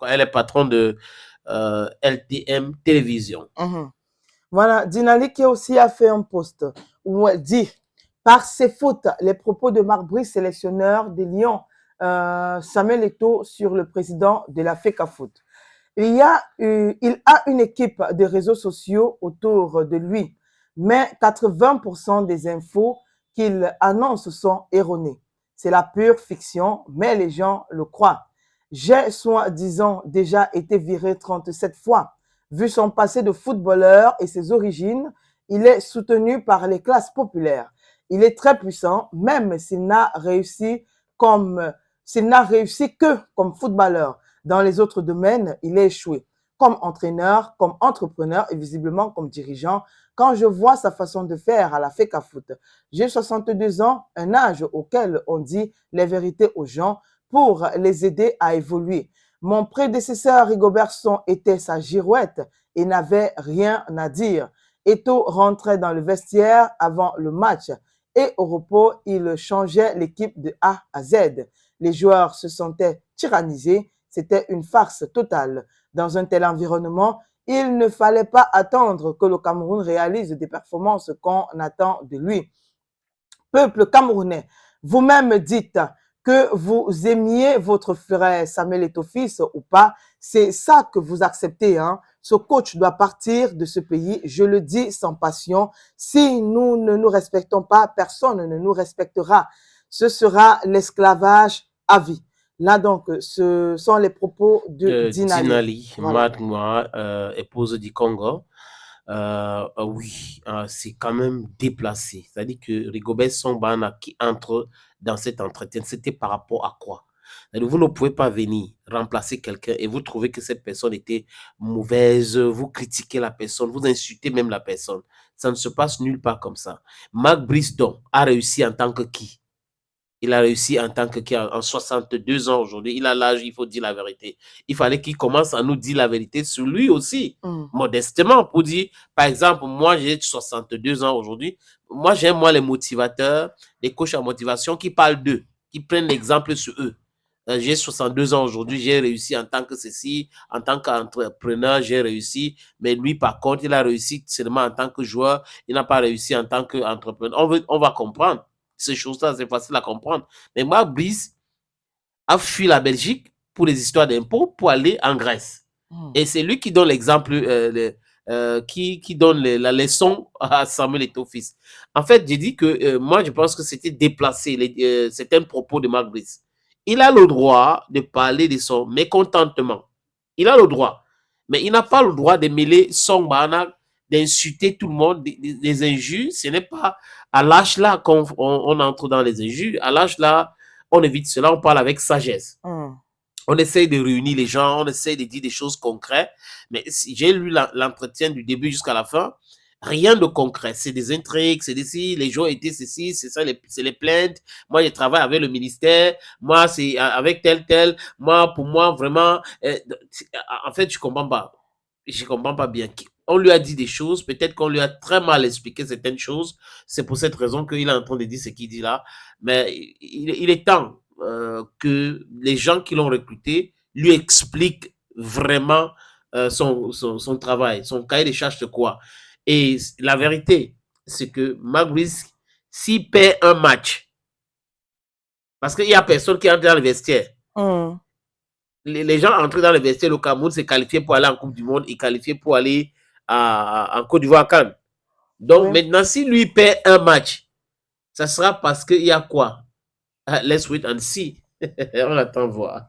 Elle est patronne de LTM Télévision. Voilà, Dinali qui aussi a fait un post où elle dit par ses fautes, les propos de Marc Brice, sélectionneur des Lions, Samuel Eto'o sur le président de la FECAFOOT. Il a une équipe de réseaux sociaux autour de lui, mais 80% des infos qu'il annonce sont erronées. C'est la pure fiction, mais les gens le croient. J'ai soi-disant déjà été viré 37 fois. Vu son passé de footballeur et ses origines, il est soutenu par les classes populaires. Il est très puissant, même s'il n'a réussi que comme footballeur. Dans les autres domaines, il est échoué. Comme entraîneur, comme entrepreneur et visiblement comme dirigeant, quand je vois sa façon de faire à la FECAFOOT, j'ai 62 ans, un âge auquel on dit les vérités aux gens pour les aider à évoluer. Mon prédécesseur Rigobert Song était sa girouette et n'avait rien à dire. Eto'o rentrait dans le vestiaire avant le match et au repos, il changeait l'équipe de A à Z. Les joueurs se sentaient tyrannisés. C'était une farce totale. Dans un tel environnement, il ne fallait pas attendre que le Cameroun réalise des performances qu'on attend de lui. Peuple camerounais, vous-même dites que vous aimiez votre frère Samuel Eto'o fils ou pas, c'est ça que vous acceptez. Hein? Ce coach doit partir de ce pays, je le dis sans passion. Si nous ne nous respectons pas, personne ne nous respectera. Ce sera l'esclavage à vie. Là, donc, ce sont les propos de Dinali. Voilà. Madmoua, épouse du Congo. Oui, c'est quand même déplacé. C'est-à-dire que Rigobert Song qui entre dans cet entretien, c'était par rapport à quoi? Vous ne pouvez pas venir remplacer quelqu'un et vous trouvez que cette personne était mauvaise, vous critiquez la personne, vous insultez même la personne. Ça ne se passe nulle part comme ça. Marc Brisdon a réussi en tant que qui? Il a réussi en tant que qui en 62 ans aujourd'hui. Il a l'âge, il faut dire la vérité. Il fallait qu'il commence à nous dire la vérité sur lui aussi, modestement, pour dire, par exemple, moi j'ai 62 ans aujourd'hui. Moi j'aime les motivateurs, les coachs en motivation qui parlent d'eux, qui prennent l'exemple sur eux. J'ai 62 ans aujourd'hui, j'ai réussi en tant que ceci, en tant qu'entrepreneur, j'ai réussi. Mais lui, par contre, il a réussi seulement en tant que joueur, il n'a pas réussi en tant qu'entrepreneur. On va comprendre. Ces choses-là, c'est facile à comprendre. Mais Marc Brice a fui la Belgique pour les histoires d'impôts pour aller en Grèce. Et c'est lui qui donne l'exemple, qui donne la leçon à Samuel Eto'o fils. En fait, j'ai dit que moi, je pense que c'était déplacé, certains propos de Marc Brice. Il a le droit de parler de son mécontentement. Il a le droit. Mais il n'a pas le droit de mêler son bana, d'insulter tout le monde, des injures. Ce n'est pas à l'âge là qu'on entre dans les injures. À l'âge là, on évite cela, on parle avec sagesse. On essaye de réunir les gens, on essaye de dire des choses concrètes. Mais si j'ai lu l'entretien du début jusqu'à la fin, rien de concret. C'est des intrigues, c'est des si, les gens étaient ceci, c'est ça, c'est les plaintes. Moi, je travaille avec le ministère. Moi, c'est avec tel. Moi, pour moi, vraiment, en fait, je comprends pas. Je comprends pas bien. On lui a dit des choses, peut-être qu'on lui a très mal expliqué certaines choses. C'est pour cette raison qu'il est en train de dire ce qu'il dit là. Mais il est temps que les gens qui l'ont recruté lui expliquent vraiment son travail, son cahier de charges de quoi. Et la vérité, c'est que Marc Brice, s'il perd un match, parce qu'il n'y a personne qui entre dans le vestiaire, les gens entrés dans le vestiaire, le Cameroun s'est qualifié pour aller en Coupe du Monde et qualifié pour aller en Côte d'Ivoire Cannes. Donc maintenant, si lui perd un match, ça sera parce qu'il y a quoi? Let's wait and see. On attend voir.